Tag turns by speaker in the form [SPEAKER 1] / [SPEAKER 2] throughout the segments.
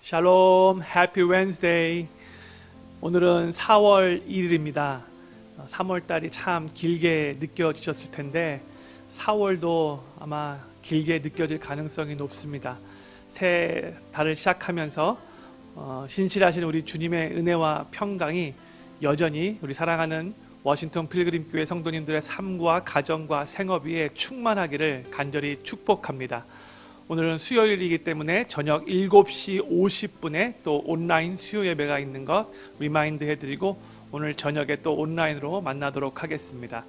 [SPEAKER 1] 샬롬, 해피 웬스데이. 오늘은 4월 1일입니다. 3월달이 참 길게 느껴지셨을 텐데 4월도 아마 길게 느껴질 가능성이 높습니다. 새 달을 시작하면서 신실하신 우리 주님의 은혜와 평강이 여전히 우리 사랑하는 워싱턴 필그림 교회 성도님들의 삶과 가정과 생업 위에 충만하기를 간절히 축복합니다. 오늘은 수요일이기 때문에 저녁 7시 50분에 또 온라인 수요 예배가 있는 것 리마인드 해드리고 오늘 저녁에 또 온라인으로 만나도록 하겠습니다.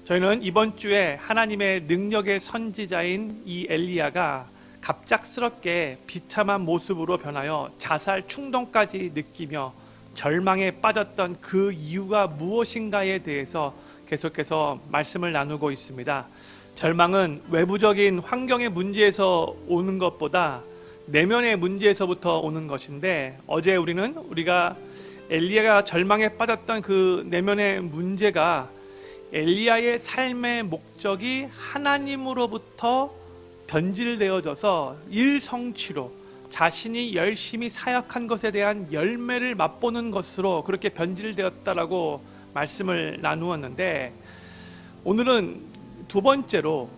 [SPEAKER 1] 저희는 이번 주에 하나님의 능력의 선지자인 이 엘리야가 갑작스럽게 비참한 모습으로 변하여 자살 충동까지 느끼며 절망에 빠졌던 그 이유가 무엇인가에 대해서 계속해서 말씀을 나누고 있습니다. 절망은 외부적인 환경의 문제에서 오는 것보다 내면의 문제에서부터 오는 것인데, 어제 우리가 엘리야가 절망에 빠졌던 그 내면의 문제가 엘리야의 삶의 목적이 하나님으로부터 변질되어져서 일성취로 자신이 열심히 사역한 것에 대한 열매를 맛보는 것으로 그렇게 변질되었다라고 말씀을 나누었는데, 오늘은 두 번째로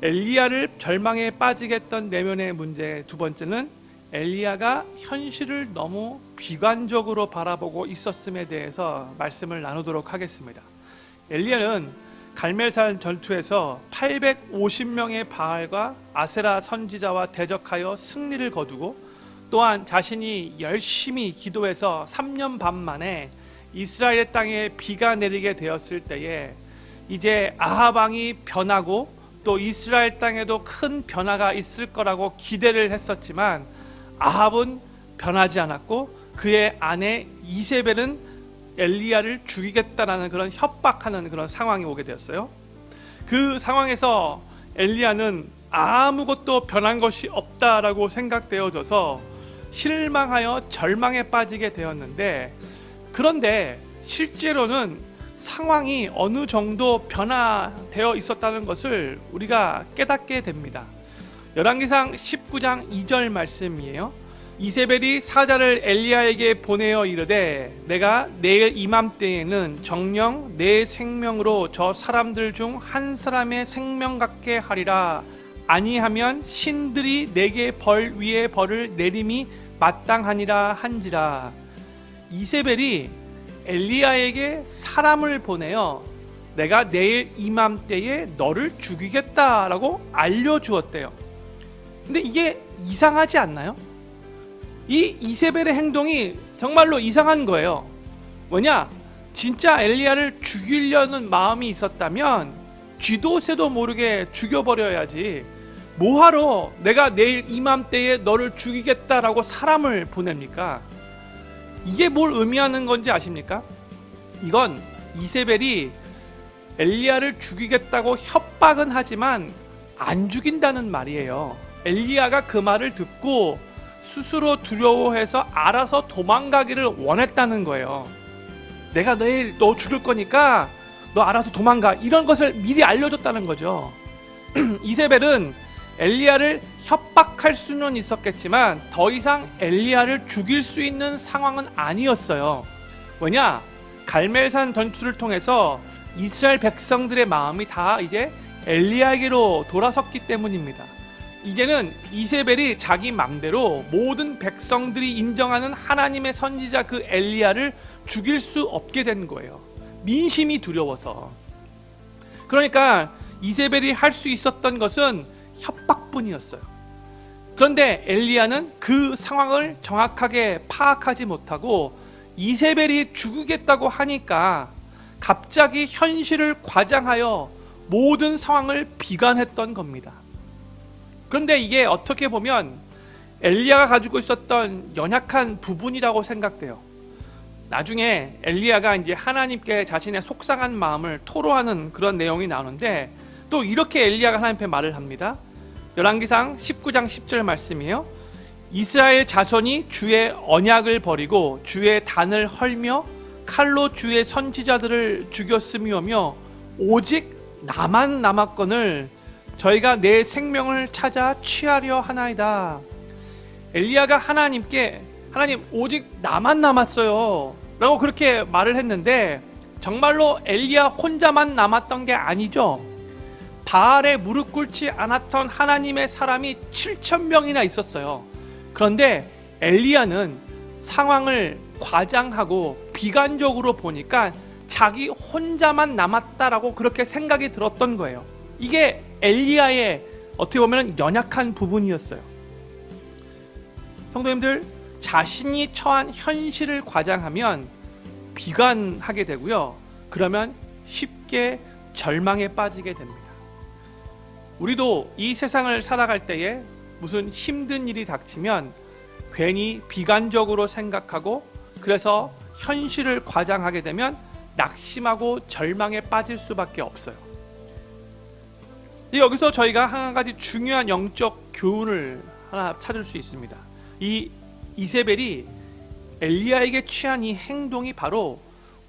[SPEAKER 1] 엘리야를 절망에 빠지게 했던 내면의 문제, 두 번째는 엘리야가 현실을 너무 비관적으로 바라보고 있었음에 대해서 말씀을 나누도록 하겠습니다. 엘리야는 갈멜산 전투에서 850명의 바알과 아세라 선지자와 대적하여 승리를 거두고, 또한 자신이 열심히 기도해서 3년 반 만에 이스라엘 땅에 비가 내리게 되었을 때에 이제 아합 왕이 변하고 또 이스라엘 땅에도 큰 변화가 있을 거라고 기대를 했었지만 아합은 변하지 않았고 그의 아내 이세벨은 엘리야를 죽이겠다라는 그런 협박하는 그런 상황이 오게 되었어요. 그 상황에서 엘리야는 아무것도 변한 것이 없다라고 생각되어져서 실망하여 절망에 빠지게 되었는데, 그런데 실제로는 상황이 어느 정도 변화되어 있었다는 것을 우리가 깨닫게 됩니다. 열왕기상 19장 2절 말씀이에요. 이세벨이 사자를 엘리야에게 보내어 이르되 내가 내일 이맘때에는 정녕 내 생명으로 저 사람들 중 한 사람의 생명 같게 하리라. 아니하면 신들이 내게 벌 위에 벌을 내림이 마땅하니라 한지라. 이세벨이 엘리야에게 사람을 보내어 내가 내일 이맘때에 너를 죽이겠다라고 알려주었대요. 근데 이게 이상하지 않나요? 이 이세벨의 행동이 정말로 이상한 거예요. 뭐냐? 진짜 엘리야를 죽이려는 마음이 있었다면 쥐도 새도 모르게 죽여버려야지, 뭐하러 내가 내일 이맘때에 너를 죽이겠다라고 사람을 보냅니까? 이게 뭘 의미하는 건지 아십니까? 이건 이세벨이 엘리야를 죽이겠다고 협박은 하지만 안 죽인다는 말이에요. 엘리야가 그 말을 듣고 스스로 두려워해서 알아서 도망가기를 원했다는 거예요. 내가 내일 너 죽일 거니까 너 알아서 도망가, 이런 것을 미리 알려줬다는 거죠. 이세벨은 엘리야를 협박할 수는 있었겠지만 더 이상 엘리야를 죽일 수 있는 상황은 아니었어요. 뭐냐? 갈멜산 전투를 통해서 이스라엘 백성들의 마음이 다 이제 엘리야에게로 돌아섰기 때문입니다. 이제는 이세벨이 자기 맘대로 모든 백성들이 인정하는 하나님의 선지자 그 엘리야를 죽일 수 없게 된 거예요. 민심이 두려워서. 그러니까 이세벨이 할 수 있었던 것은 협박뿐이었어요. 그런데 엘리야는 그 상황을 정확하게 파악하지 못하고 이세벨이 죽이겠다고 하니까 갑자기 현실을 과장하여 모든 상황을 비관했던 겁니다. 그런데 이게 어떻게 보면 엘리야가 가지고 있었던 연약한 부분이라고 생각돼요. 나중에 엘리야가 이제 하나님께 자신의 속상한 마음을 토로하는 그런 내용이 나오는데, 또 이렇게 엘리야가 하나님께 말을 합니다. 열왕기상 19장 10절 말씀이에요. 이스라엘 자손이 주의 언약을 버리고 주의 단을 헐며 칼로 주의 선지자들을 죽였음이오며 오직 나만 남았거늘 저희가 내 생명을 찾아 취하려 하나이다. 엘리야가 하나님께 하나님 오직 나만 남았어요 라고 그렇게 말을 했는데 정말로 엘리야 혼자만 남았던 게 아니죠. 바알에 무릎 꿇지 않았던 하나님의 사람이 7,000명이나 있었어요. 그런데 엘리야는 상황을 과장하고 비관적으로 보니까 자기 혼자만 남았다라고 그렇게 생각이 들었던 거예요. 이게 엘리야의 어떻게 보면 연약한 부분이었어요. 성도님들, 자신이 처한 현실을 과장하면 비관하게 되고요. 그러면 쉽게 절망에 빠지게 됩니다. 우리도 이 세상을 살아갈 때에 무슨 힘든 일이 닥치면 괜히 비관적으로 생각하고 그래서 현실을 과장하게 되면 낙심하고 절망에 빠질 수밖에 없어요. 여기서 저희가 한 가지 중요한 영적 교훈을 하나 찾을 수 있습니다. 이 이세벨이 엘리야에게 취한 이 행동이 바로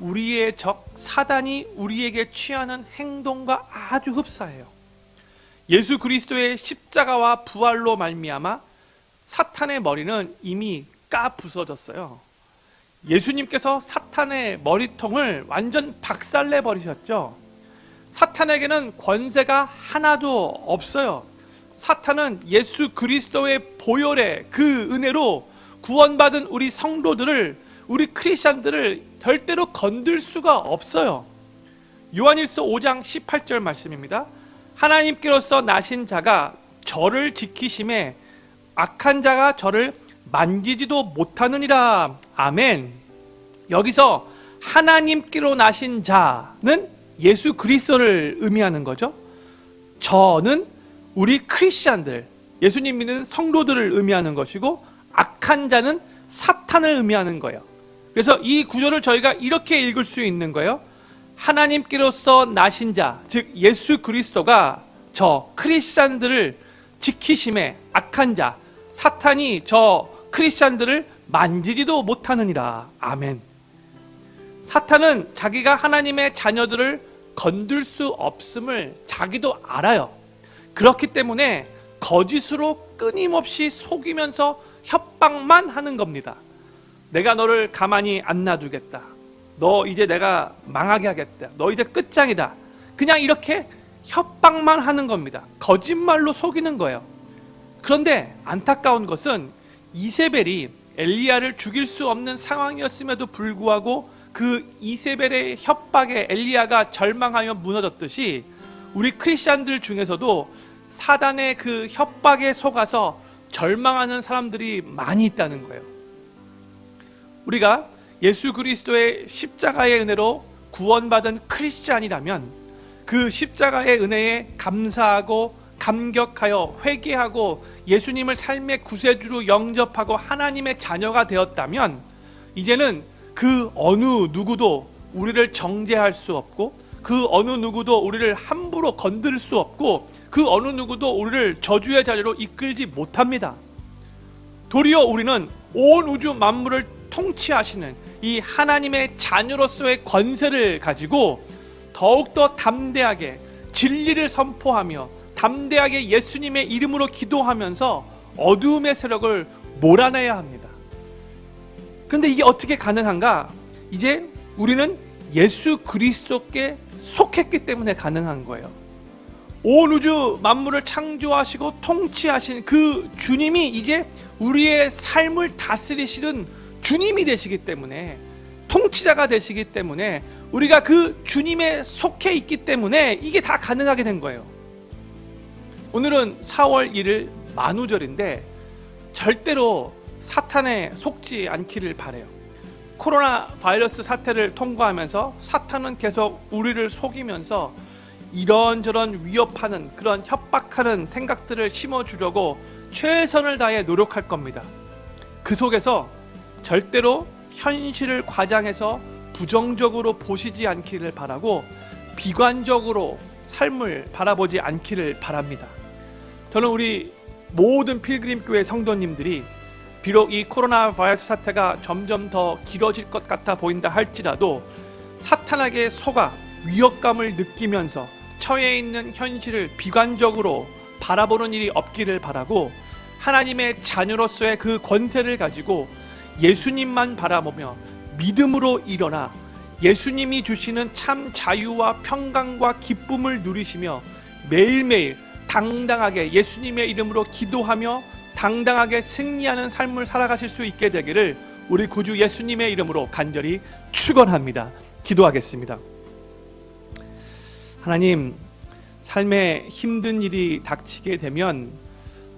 [SPEAKER 1] 우리의 적 사단이 우리에게 취하는 행동과 아주 흡사해요. 예수 그리스도의 십자가와 부활로 말미암아 사탄의 머리는 이미 까 부서졌어요. 예수님께서 사탄의 머리통을 완전 박살내 버리셨죠. 사탄에게는 권세가 하나도 없어요. 사탄은 예수 그리스도의 보혈의 그 은혜로 구원받은 우리 성도들을, 우리 크리스찬들을 절대로 건들 수가 없어요. 요한일서 5장 18절 말씀입니다. 하나님께로서 나신 자가 저를 지키심에 악한 자가 저를 만지지도 못하느니라. 아멘. 여기서 하나님께로 나신 자는 예수 그리스도를 의미하는 거죠. 저는 우리 크리스찬들, 예수님 믿는 성도들을 의미하는 것이고 악한 자는 사탄을 의미하는 거예요. 그래서 이 구절을 저희가 이렇게 읽을 수 있는 거예요. 하나님께로서 나신 자, 즉 예수 그리스도가 저 크리스찬들을 지키심에 악한 자, 사탄이 저 크리스찬들을 만지지도 못하느니라. 아멘. 사탄은 자기가 하나님의 자녀들을 건들 수 없음을 자기도 알아요. 그렇기 때문에 거짓으로 끊임없이 속이면서 협박만 하는 겁니다. 내가 너를 가만히 안 놔두겠다. 너 이제 내가 망하게 하겠다. 너 이제 끝장이다. 그냥 이렇게 협박만 하는 겁니다. 거짓말로 속이는 거예요. 그런데 안타까운 것은 이세벨이 엘리야를 죽일 수 없는 상황이었음에도 불구하고 그 이세벨의 협박에 엘리야가 절망하여 무너졌듯이 우리 크리스찬들 중에서도 사단의 그 협박에 속아서 절망하는 사람들이 많이 있다는 거예요. 우리가 예수 그리스도의 십자가의 은혜로 구원받은 크리스찬이라면 그 십자가의 은혜에 감사하고 감격하여 회개하고 예수님을 삶의 구세주로 영접하고 하나님의 자녀가 되었다면 이제는 그 어느 누구도 우리를 정죄할 수 없고 그 어느 누구도 우리를 함부로 건들 수 없고 그 어느 누구도 우리를 저주의 자리로 이끌지 못합니다. 도리어 우리는 온 우주 만물을 통치하시는 이 하나님의 자녀로서의 권세를 가지고 더욱더 담대하게 진리를 선포하며 담대하게 예수님의 이름으로 기도하면서 어두움의 세력을 몰아내야 합니다. 그런데 이게 어떻게 가능한가? 이제 우리는 예수 그리스도께 속했기 때문에 가능한 거예요. 온 우주 만물을 창조하시고 통치하신 그 주님이 이제 우리의 삶을 다스리시는 주님이 되시기 때문에, 통치자가 되시기 때문에, 우리가 그 주님에 속해 있기 때문에 이게 다 가능하게 된 거예요. 오늘은 4월 1일 만우절인데 절대로 사탄에 속지 않기를 바라요. 코로나 바이러스 사태를 통과하면서 사탄은 계속 우리를 속이면서 이런저런 위협하는 그런 협박하는 생각들을 심어주려고 최선을 다해 노력할 겁니다. 그 속에서 절대로 현실을 과장해서 부정적으로 보시지 않기를 바라고 비관적으로 삶을 바라보지 않기를 바랍니다. 저는 우리 모든 필그림 교회 성도님들이 비록 이 코로나 바이러스 사태가 점점 더 길어질 것 같아 보인다 할지라도 사탄에게 속아 위협감을 느끼면서 처해 있는 현실을 비관적으로 바라보는 일이 없기를 바라고 하나님의 자녀로서의 그 권세를 가지고 예수님만 바라보며 믿음으로 일어나 예수님이 주시는 참 자유와 평강과 기쁨을 누리시며 매일매일 당당하게 예수님의 이름으로 기도하며 당당하게 승리하는 삶을 살아가실 수 있게 되기를 우리 구주 예수님의 이름으로 간절히 축원합니다. 기도하겠습니다. 하나님, 삶에 힘든 일이 닥치게 되면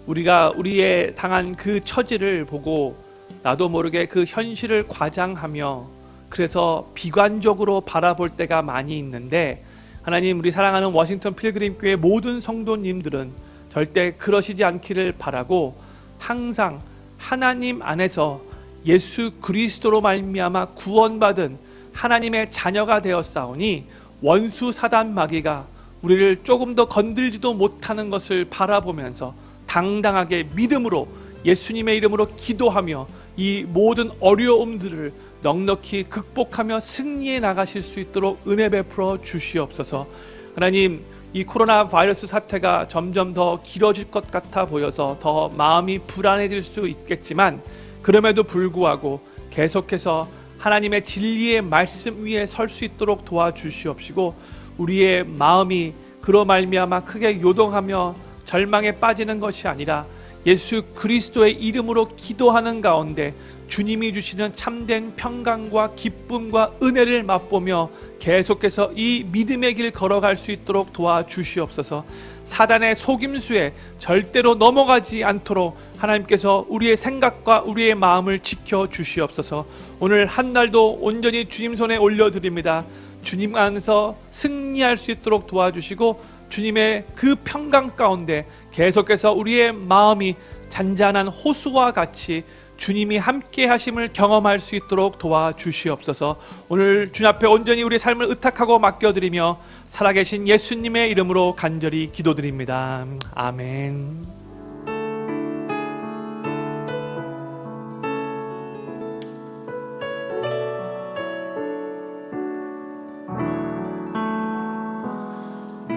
[SPEAKER 1] 우리가 우리의 당한 그 처지를 보고 나도 모르게 그 현실을 과장하며 그래서 비관적으로 바라볼 때가 많이 있는데, 하나님, 우리 사랑하는 워싱턴 필그림 교회 모든 성도님들은 절대 그러시지 않기를 바라고 항상 하나님 안에서 예수 그리스도로 말미암아 구원받은 하나님의 자녀가 되었사오니 원수 사단 마귀가 우리를 조금 더 건들지도 못하는 것을 바라보면서 당당하게 믿음으로 예수님의 이름으로 기도하며 이 모든 어려움들을 넉넉히 극복하며 승리해 나가실 수 있도록 은혜 베풀어 주시옵소서. 하나님, 이 코로나 바이러스 사태가 점점 더 길어질 것 같아 보여서 더 마음이 불안해질 수 있겠지만, 그럼에도 불구하고 계속해서 하나님의 진리의 말씀 위에 설 수 있도록 도와주시옵시고, 우리의 마음이 그로 말미암아 크게 요동하며 절망에 빠지는 것이 아니라 예수 그리스도의 이름으로 기도하는 가운데 주님이 주시는 참된 평강과 기쁨과 은혜를 맛보며 계속해서 이 믿음의 길 걸어갈 수 있도록 도와주시옵소서. 사단의 속임수에 절대로 넘어가지 않도록 하나님께서 우리의 생각과 우리의 마음을 지켜주시옵소서. 오늘 한 날도 온전히 주님 손에 올려드립니다. 주님 안에서 승리할 수 있도록 도와주시고, 주님의 그 평강 가운데 계속해서 우리의 마음이 잔잔한 호수와 같이 주님이 함께 하심을 경험할 수 있도록 도와주시옵소서. 오늘 주님 앞에 온전히 우리 삶을 의탁하고 맡겨드리며 살아계신 예수님의 이름으로 간절히 기도드립니다. 아멘.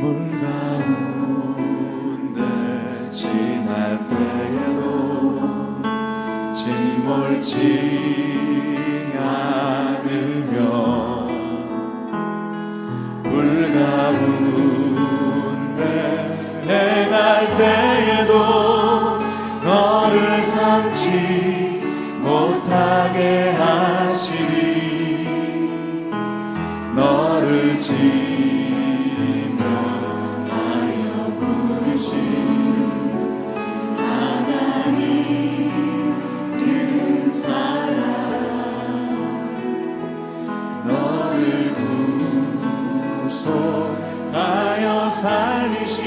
[SPEAKER 2] 물 가운데 지날 때에도 침몰치 않으며, 불 가운데 행할 때에도 너를 삼지 못하게 하시리. 너를 살리신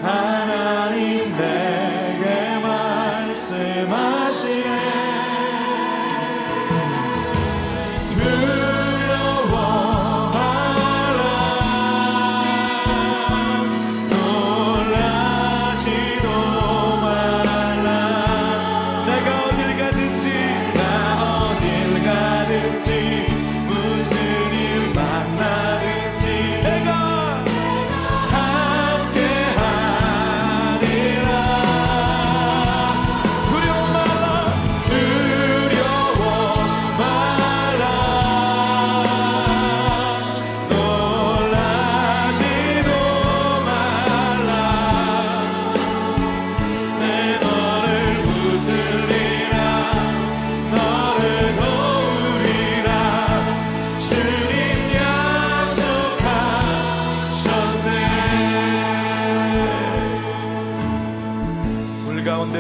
[SPEAKER 2] 하나님 내게 말씀하시네. 두려워 말라, 놀라지도 말라. 내가 어딜 가든지, 나 어딜 가든지, 무슨 일 만나든지 내가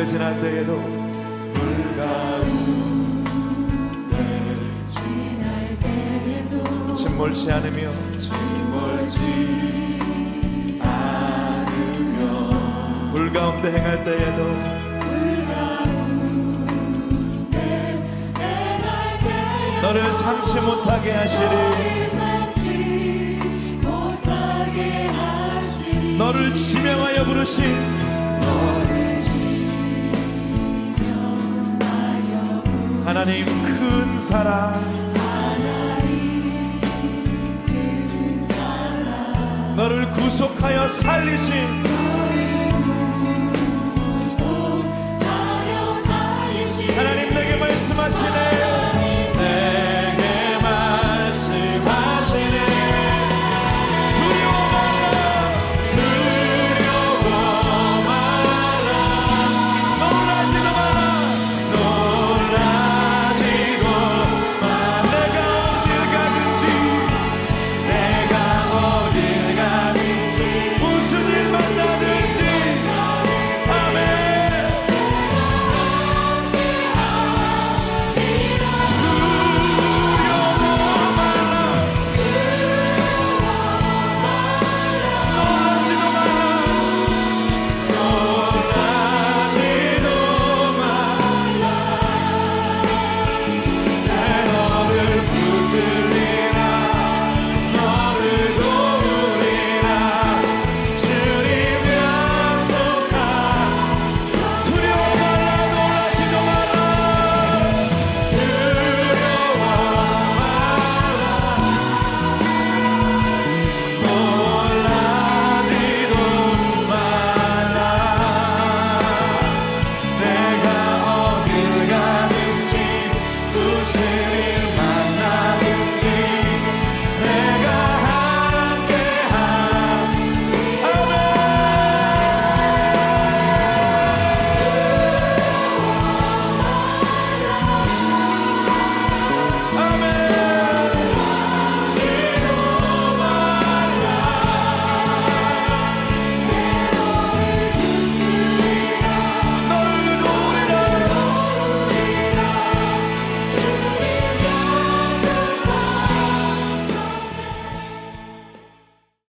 [SPEAKER 2] 지날 때에도, 물 가운데 지날 때에도 침몰치 않으며, 침몰치 않으며, 불 가운데 행할 때에도, 불 가운데 행할 때에도 너를 삼지 못하게 하시리. 너를 지명하여 부르신 하나님 큰 사랑, 너를 구속하여 살리신